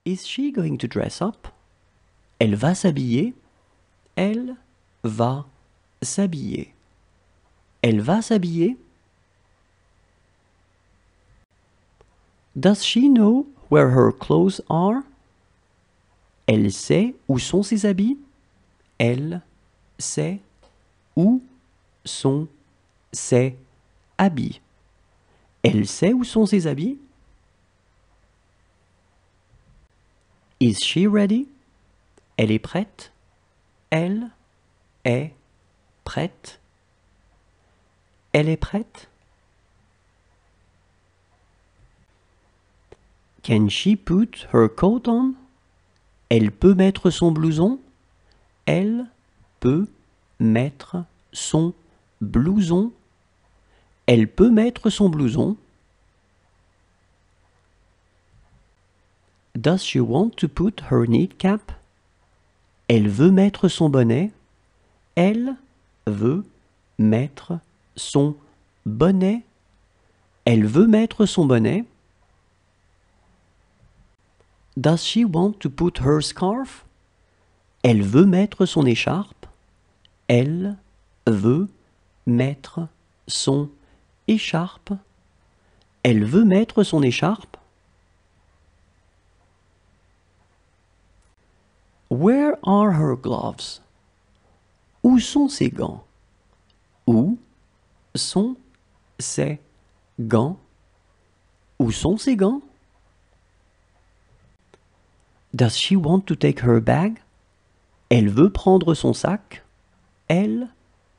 Is she going to dress up? Elle va s'habiller. Elle va s'habiller. Elle va s'habiller. Does she know where her clothes are? Elle sait où sont ses habits. Elle sait où sont ses habits. Elle sait où sont ses habits. Is she ready? Elle est prête. Elle est prête. Elle est prête. Can she put her coat on? Elle peut mettre son blouson. Elle peut mettre son blouson. Elle peut mettre son blouson. Does she want to put her knit cap? Elle veut mettre son bonnet. Elle veut mettre son bonnet. Elle veut mettre son bonnet. Does she want to put her scarf? Elle veut mettre son écharpe. Elle veut mettre son écharpe. Elle veut mettre son écharpe. Where are her gloves? Où sont ses gants? Où sont ses gants? Où sont ses gants? Does she want to take her bag? Elle veut prendre son sac. Elle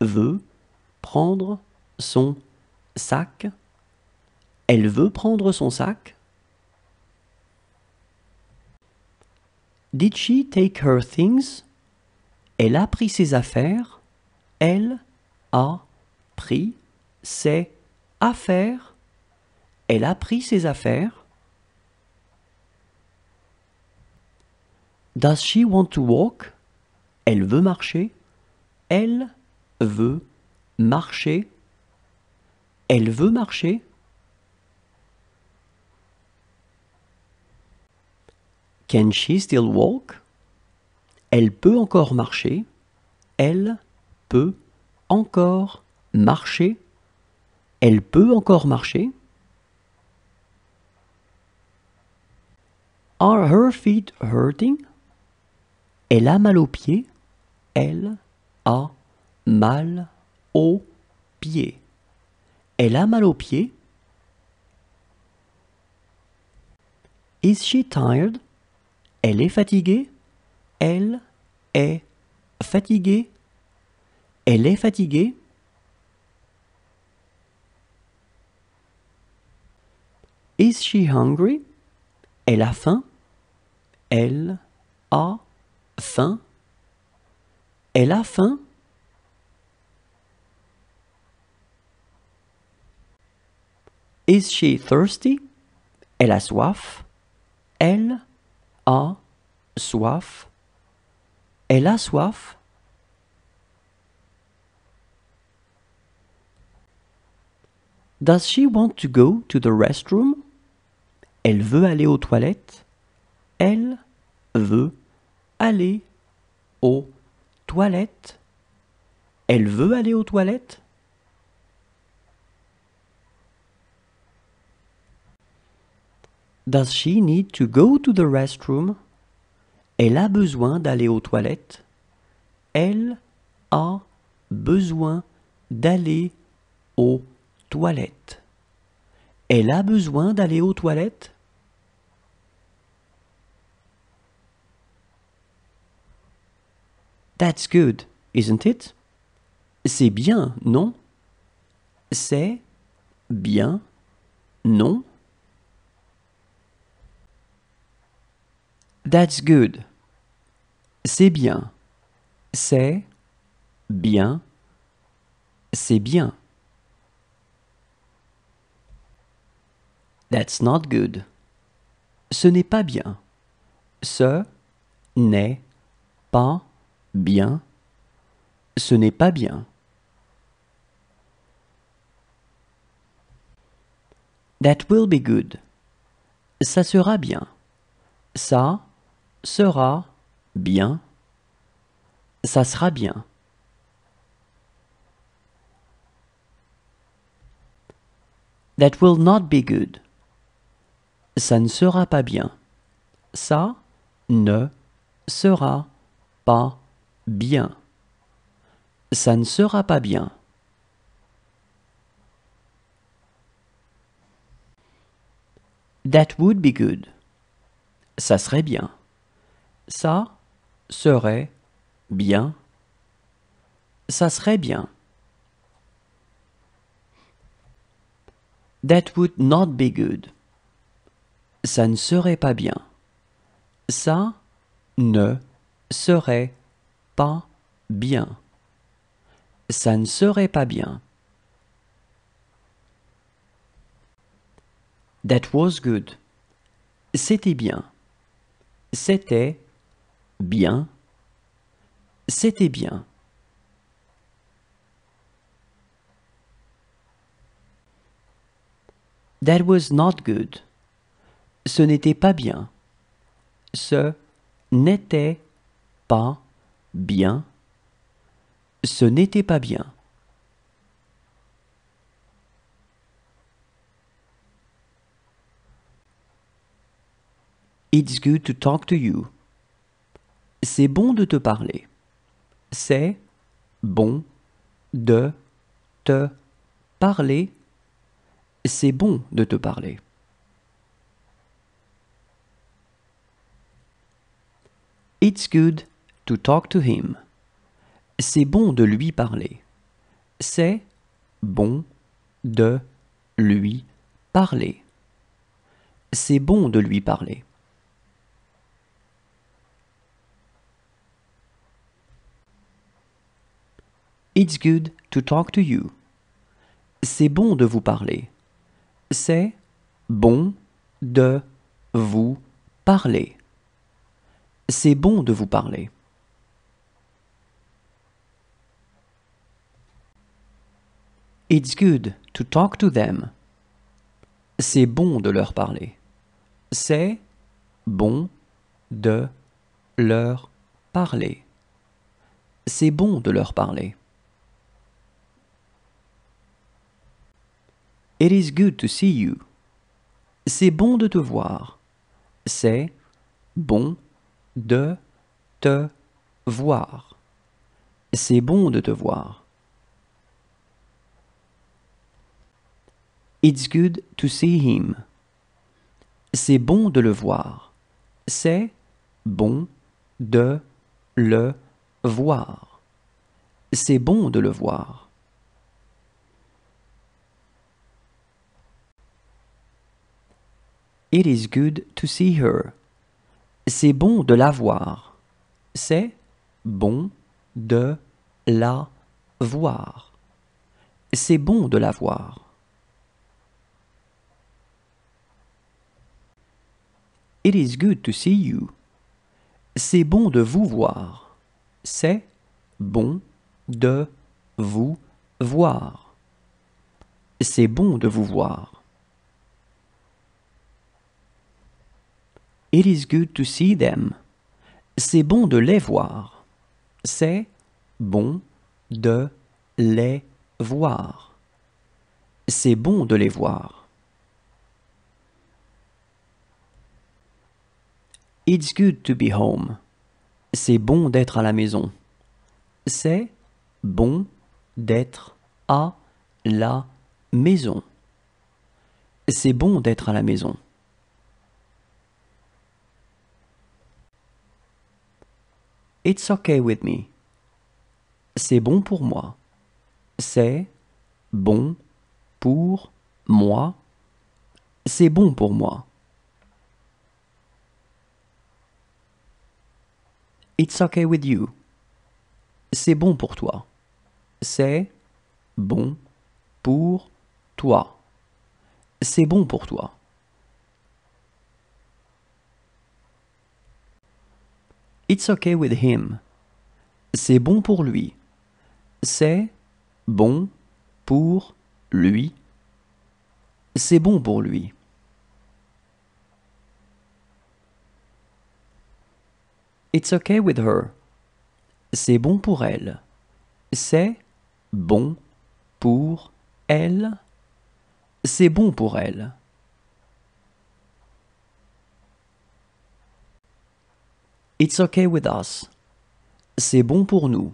veut prendre son sac. Elle veut prendre son sac. Did she take her things? Elle a pris ses affaires. Elle a pris ses affaires. Elle a pris ses affaires. Does she want to walk? Elle veut marcher. Elle veut marcher. Elle veut marcher. Can she still walk? Elle peut encore marcher. Elle peut encore marcher. Elle peut encore marcher. Are her feet hurting? Elle a mal aux pieds. Elle a mal aux pieds. Elle a mal aux pieds. Is she tired? Elle est fatiguée. Elle est fatiguée. Elle est fatiguée. Is she hungry? Elle a faim. Elle a faim. Elle a faim. Is she thirsty? Elle a soif. Elle a soif. Elle a soif. Does she want to go to the restroom? Elle veut aller aux toilettes. Elle veut aller aux toilettes. Elle veut aller aux toilettes. Does she need to go to the restroom? Elle a besoin d'aller aux toilettes. Elle a besoin d'aller aux toilettes. Elle a besoin d'aller aux toilettes. That's good, isn't it? C'est bien, non? C'est bien, non? That's good. C'est bien. C'est bien. C'est bien. That's not good. Ce n'est pas bien. Ce n'est pas bien. Ce n'est pas bien. That will be good. Ça sera bien. Ça sera bien. Ça sera bien. That will not be good. Ça ne sera pas bien. Ça ne sera pas bien. Ça ne sera pas bien. That would be good. Ça serait bien. Ça serait bien. Ça serait bien. That would not be good. Ça ne serait pas bien. Ça ne serait pas bien. Ça ne serait pas bien. That was good. C'était bien. C'était bien. C'était bien. That was not good. Ce n'était pas bien. Ce n'était pas bien. Ce n'était pas bien. It's good to talk to you. C'est bon de te parler. C'est bon de te parler. C'est bon de te parler. It's good to talk to him. C'est bon de lui parler. C'est bon de lui parler. C'est bon de lui parler. It's good to talk to you. C'est bon de vous parler. C'est bon de vous parler. C'est bon de vous parler. It's good to talk to them. C'est bon de leur parler. C'est bon de leur parler. C'est bon de leur parler. It is good to see you. C'est bon de te voir. C'est bon de te voir. C'est bon de te voir. It's good to see him. C'est bon de le voir. C'est bon de le voir. C'est bon de le voir. It is good to see her. C'est bon de la voir. C'est bon de la voir. C'est bon de la voir. It is good to see you. C'est bon de vous voir. C'est bon de vous voir. C'est bon de vous voir. It is good to see them. C'est bon de les voir. C'est bon de les voir. C'est bon de les voir. It's good to be home. C'est bon d'être à la maison. C'est bon d'être à la maison. C'est bon d'être à la maison. It's okay with me. C'est bon pour moi. C'est bon pour moi. C'est bon pour moi. It's okay with you. C'est bon pour toi. C'est bon pour toi. C'est bon pour toi. It's okay with him. C'est bon pour lui. C'est bon pour lui. C'est bon pour lui. It's okay with her. C'est bon pour elle. C'est bon pour elle. C'est bon pour elle. It's okay with us. C'est bon pour nous.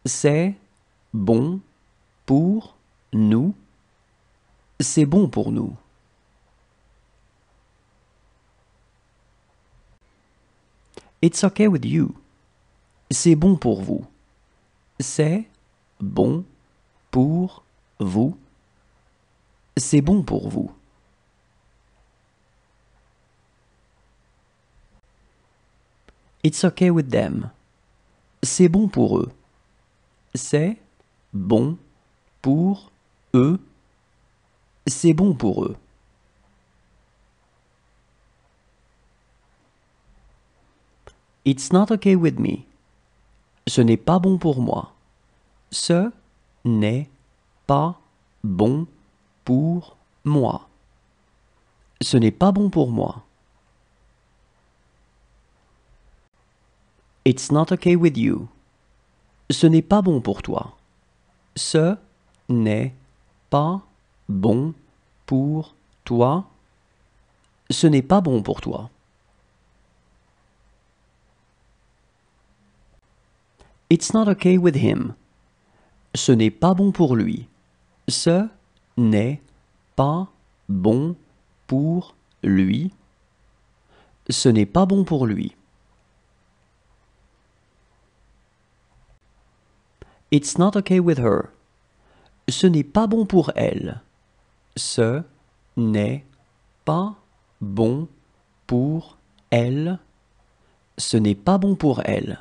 C'est bon pour nous. C'est bon pour nous. It's okay with you. C'est bon pour vous. C'est bon pour vous. C'est bon pour vous. It's okay with them. C'est bon pour eux. C'est bon pour eux. C'est bon pour eux. It's not okay with me. Ce n'est pas bon pour moi. Ce n'est pas bon pour moi. Ce n'est pas bon pour moi. It's not okay with you. Ce n'est pas bon pour toi. Ce n'est pas bon pour toi. Ce n'est pas bon pour toi. It's not okay with him. Ce n'est pas bon pour lui. Ce n'est pas bon pour lui. Ce n'est pas bon pour lui. It's not okay with her. Ce n'est pas bon pour elle. Ce n'est pas bon pour elle. Ce n'est pas bon pour elle.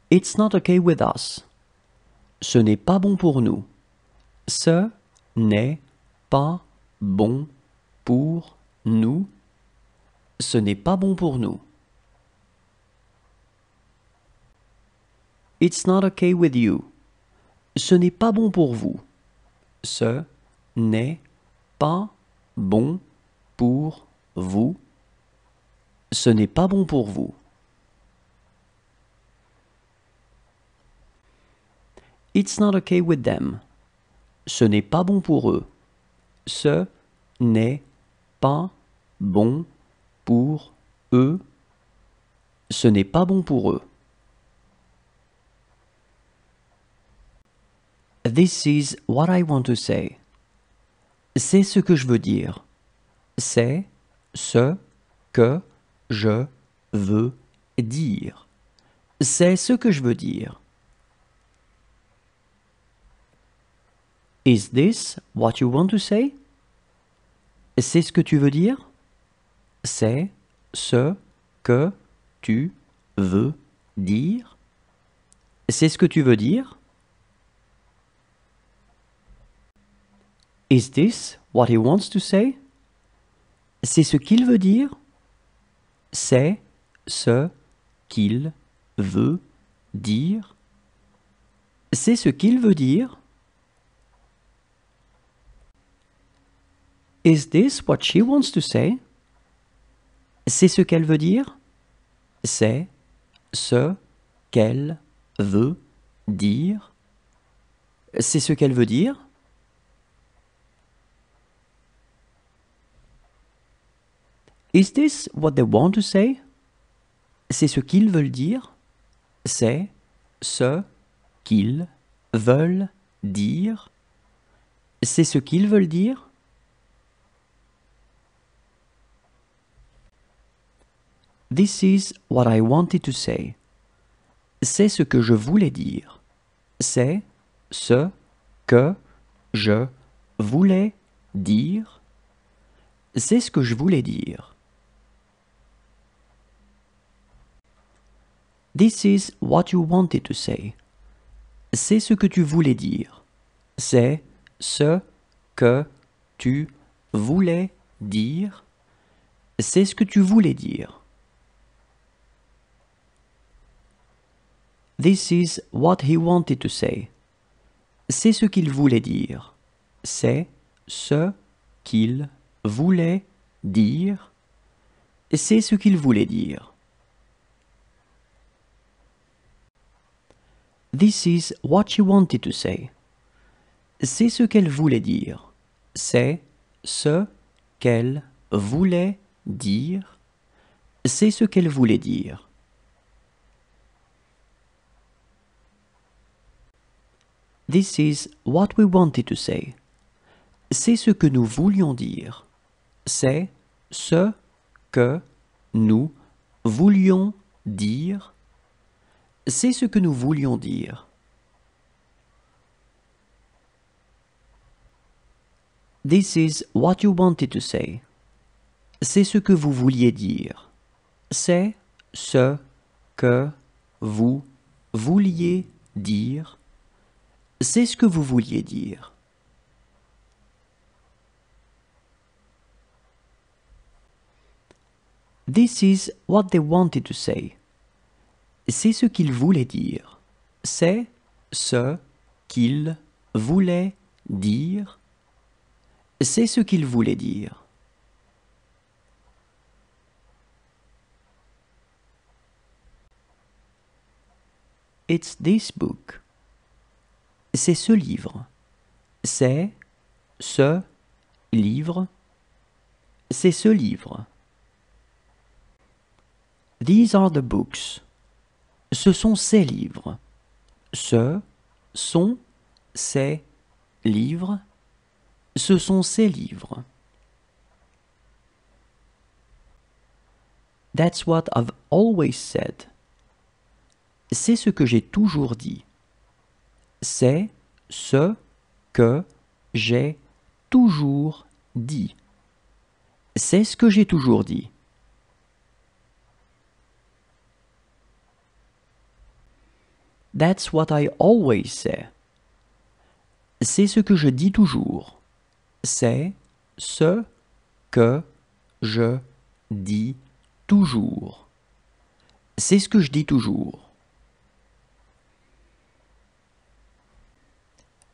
It's not okay with us. Ce n'est pas bon pour nous. Ce n'est pas bon pour nous. Ce n'est pas bon pour nous. It's not okay with you. Ce n'est pas bon pour vous. Ce n'est pas bon pour vous. Ce n'est pas bon pour vous. It's not okay with them. Ce n'est pas bon pour eux. Ce n'est pas bon pour eux. Ce n'est pas bon pour eux. This is what I want to say. C'est ce que je veux dire. C'est ce que je veux dire. C'est ce que je veux dire. Is this what you want to say? C'est ce que tu veux dire? C'est ce que tu veux dire? C'est ce que tu veux dire? Is this what he wants to say? C'est ce qu'il veut dire? C'est ce qu'il veut dire? C'est ce qu'il veut dire? Is this what she wants to say? C'est ce qu'elle veut dire? C'est ce qu'elle veut dire? C'est ce qu'elle veut dire? Is this what they want to say? C'est ce qu'ils veulent dire? C'est ce qu'ils veulent dire? C'est ce qu'ils veulent dire? This is what I wanted to say. C'est ce que je voulais dire. C'est ce que je voulais dire. C'est ce que je voulais dire. This is what you wanted to say. C'est ce que tu voulais dire. C'est ce que tu voulais dire. C'est ce que tu voulais dire. This is what he wanted to say. C'est ce qu'il voulait dire. C'est ce qu'il voulait dire. C'est ce qu'il voulait dire. This is what she wanted to say. C'est ce qu'elle voulait dire. C'est ce qu'elle voulait dire. C'est ce qu'elle voulait dire. This is what we wanted to say. C'est ce que nous voulions dire. C'est ce que nous voulions dire. C'est ce que nous voulions dire. This is what you wanted to say. C'est ce que vous vouliez dire. C'est ce que vous vouliez dire. C'est ce que vous vouliez dire. This is what they wanted to say. C'est ce qu'ils voulaient dire. C'est ce qu'ils voulaient dire. C'est ce qu'ils voulaient dire. It's this book. C'est ce livre. C'est ce livre. C'est ce livre. These are the books. Ce sont ces livres. Ce sont ces livres. Ce sont ces livres. That's what I've always said. C'est ce que j'ai toujours dit. C'est ce que j'ai toujours dit. C'est ce que j'ai toujours dit. That's what I always say. C'est ce que je dis toujours. C'est ce que je dis toujours. C'est ce que je dis toujours.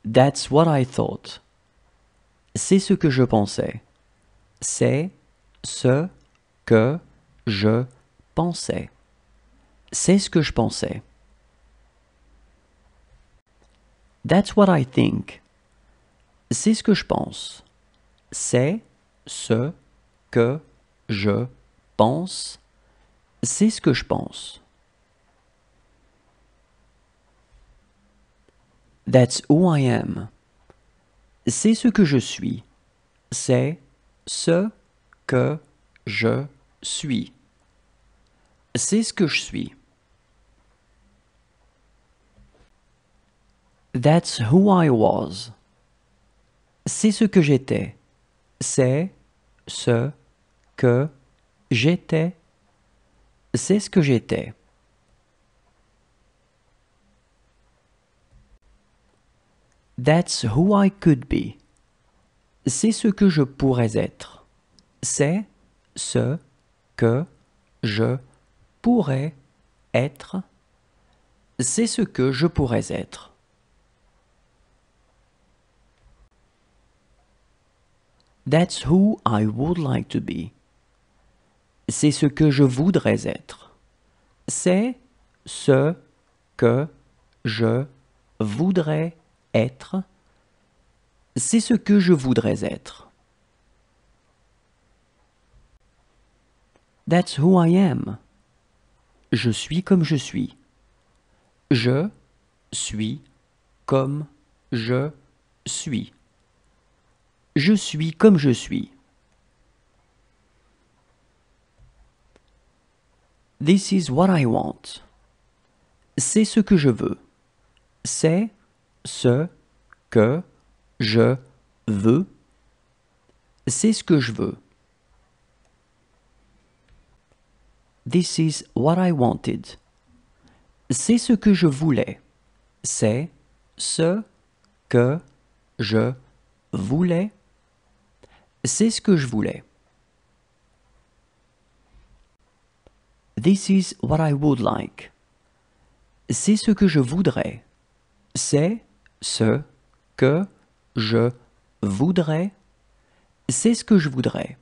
That's what I thought. C'est ce que je pensais. C'est ce que je pensais. C'est ce que je pensais. That's what I think. C'est ce que je pense. C'est ce que je pense. C'est ce que je pense. That's who I am. C'est ce que je suis. C'est ce que je suis. C'est ce que je suis. That's who I was. C'est ce que j'étais. C'est ce que j'étais. C'est ce que j'étais. That's who I could be. C'est ce que je pourrais être. C'est ce que je pourrais être. C'est ce que je pourrais être. That's who I would like to be. C'est ce que je voudrais être. C'est ce que je voudrais être. C'est ce que je voudrais être. That's who I am. Je suis comme je suis. Je suis comme je suis. Je suis comme je suis. This is what I want. C'est ce que je veux. C'est ce que je veux. C'est ce que je veux. This is what I wanted. C'est ce que je voulais. C'est ce que je voulais. C'est ce que je voulais. This is what I would like. C'est ce que je voudrais. C'est ce que je voudrais. C'est ce que je voudrais.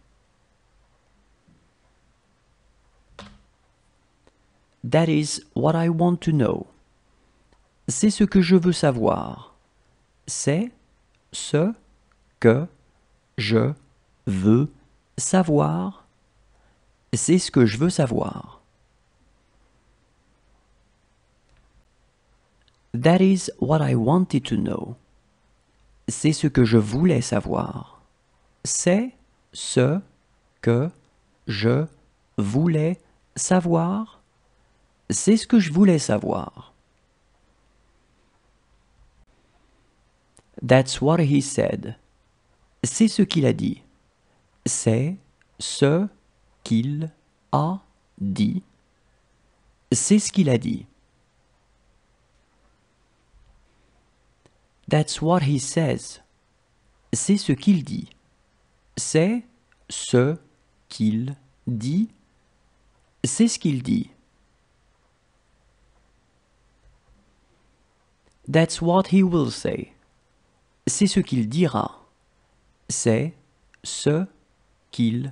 That is what I want to know. C'est ce que je veux savoir. C'est ce que je veux savoir. C'est ce que je veux savoir. That is what I wanted to know. C'est ce que je voulais savoir. C'est ce que je voulais savoir. C'est ce que je voulais savoir. That's what he said. C'est ce qu'il a dit. C'est ce qu'il a dit. C'est ce qu'il a dit. That's what he says. C'est ce qu'il dit. C'est ce qu'il dit. C'est ce qu'il dit. That's what he will say. C'est ce qu'il dira. C'est ce qu'il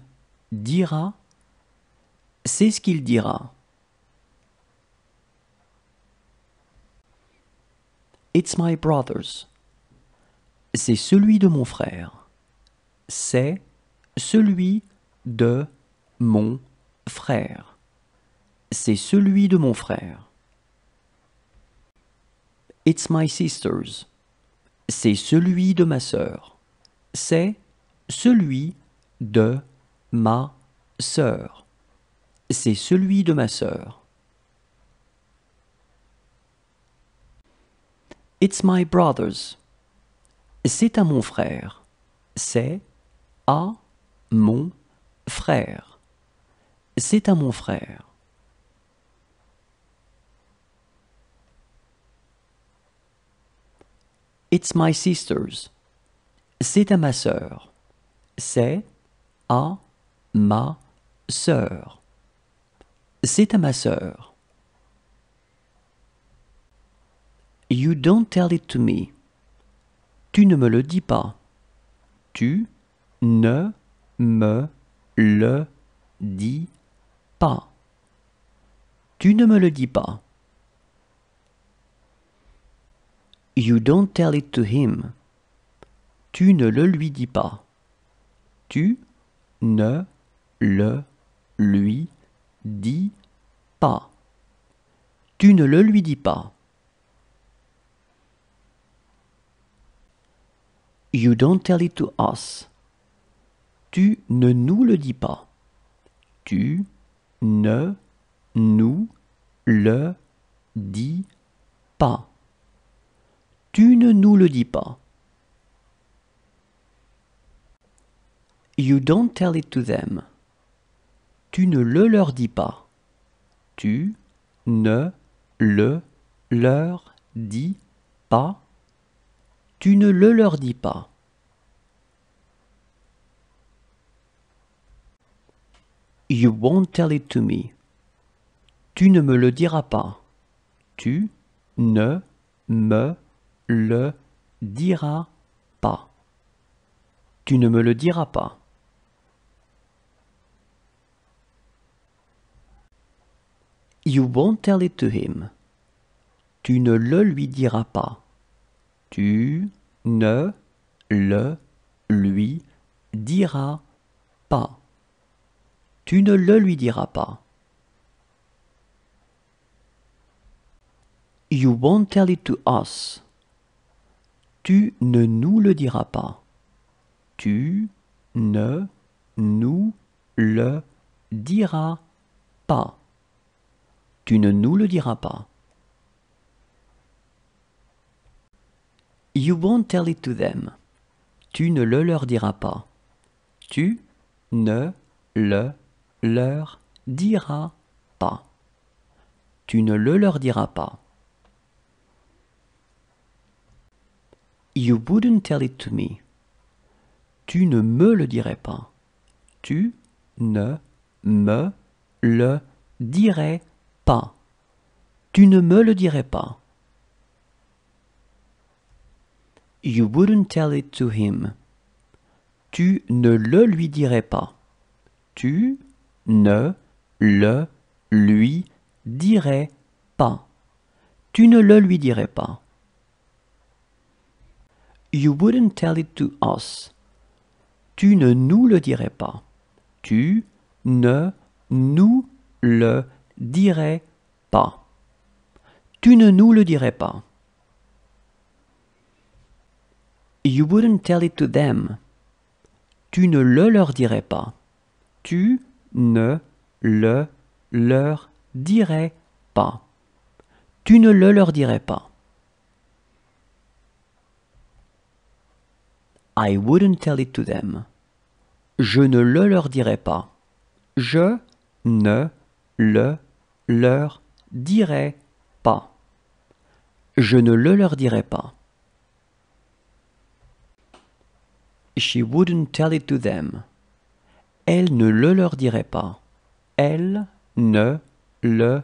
dira. C'est ce qu'il dira. It's my brother's. C'est celui de mon frère. C'est celui de mon frère. C'est celui de mon frère. It's my sister's. C'est celui de ma sœur. C'est celui de ma sœur. C'est celui de ma sœur. It's my brother's. C'est à mon frère. C'est à mon frère. C'est à mon frère. It's my sister's. C'est à ma sœur. C'est à ma sœur. C'est à ma sœur. You don't tell it to me. Tu ne me le dis pas. Tu ne me le dis pas. Tu ne me le dis pas. You don't tell it to him. Tu ne le lui dis pas. Tu ne le lui dis pas. Tu ne le lui dis pas. You don't tell it to us. Tu ne nous le dis pas. Tu ne nous le dis pas. Tu ne nous le dis pas. You don't tell it to them. Tu ne le leur dis pas. Tu ne le leur dis pas. Tu ne le leur dis pas. You won't tell it to me. Tu ne me le diras pas. Tu ne me le diras pas. Tu ne me le diras pas. You won't tell it to him. Tu ne le lui diras pas. Tu ne le lui diras pas. Tu ne le lui diras pas. You won't tell it to us. Tu ne nous le diras pas. Tu ne nous le diras pas. Tu ne nous le diras pas. You won't tell it to them. Tu ne le leur diras pas. Tu ne le leur diras pas. Tu ne le leur diras pas. You wouldn't tell it to me. Tu ne me le dirais pas. Tu ne me le dirais pas. Tu ne me le dirais pas. You wouldn't tell it to him. Tu ne le lui dirais pas. Tu ne le lui dirais pas. Tu ne le lui dirais pas. You wouldn't tell it to us. Tu ne nous le dirais pas. Tu ne nous le dirais pas. Tu ne nous le dirais pas. You wouldn't tell it to them. Tu ne le leur dirais pas. Tu ne le leur dirais pas. Tu ne le leur dirais pas. I wouldn't tell it to them. Je ne le leur dirais pas. Je ne le leur dirais pas. Je ne le leur dirais pas. She wouldn't tell it to them. Elle ne le leur dirait pas. Elle ne le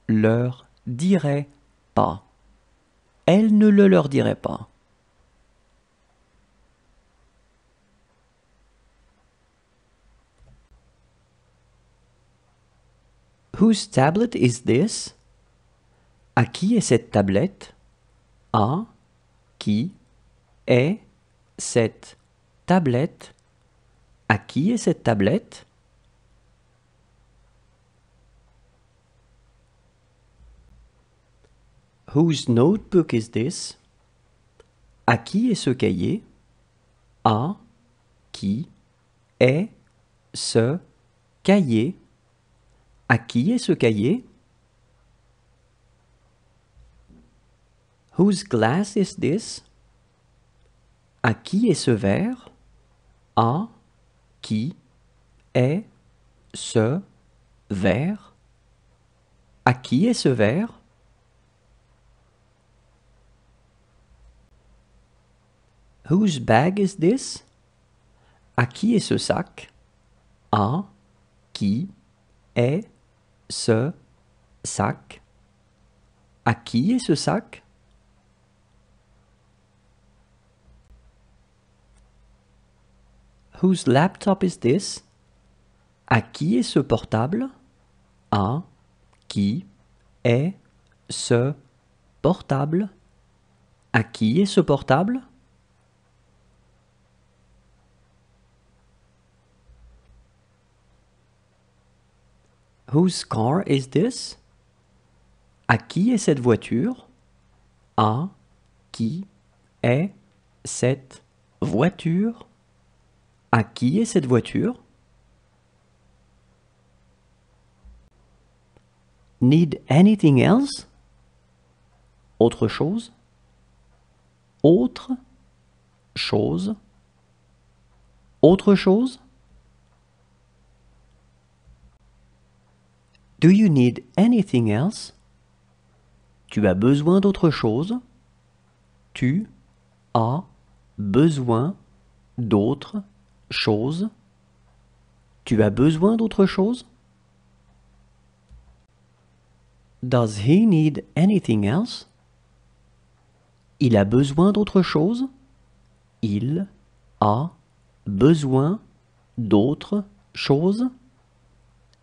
leur dirait pas. Elle ne le leur dirait pas. Whose tablet is this? À qui est cette tablette? À qui est cette tablette? À qui est cette tablette? Whose notebook is this? À qui est ce cahier? À qui est ce cahier? À qui est ce cahier? Whose glass is this? À qui est ce verre? À qui est ce verre? À qui est ce verre? Whose bag is this? À qui est ce sac? À qui est ce sac? À qui est ce sac? Whose laptop is this? À qui est ce portable? À qui est ce portable? À qui est ce portable? Whose car is this? À qui est cette voiture? À qui est cette voiture? À qui est cette voiture? Need anything else? Autre chose? Autre chose? Autre chose? Do you need anything else? Tu as besoin d'autre chose? Tu as besoin d'autre chose? Tu as besoin d'autre chose? Does he need anything else? Il a besoin d'autre chose? Il a besoin d'autre chose?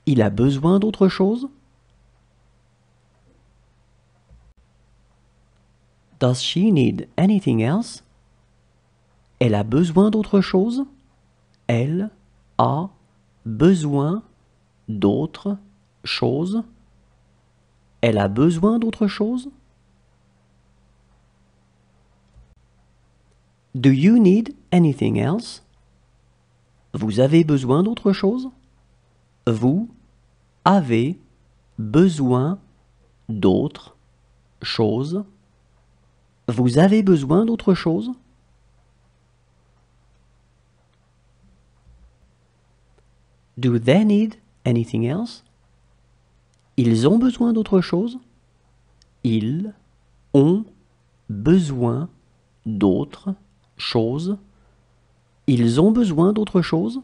Il a besoin d'autre chose? Does she need anything else? Elle a besoin d'autre chose? Elle a besoin d'autre chose? Elle a besoin d'autre chose? Do you need anything else? Vous avez besoin d'autre chose? Vous avez besoin d'autre chose? Vous avez besoin d'autre chose? Do they need anything else? Ils ont besoin d'autre chose? Ils ont besoin d'autre chose? Ils ont besoin d'autre chose?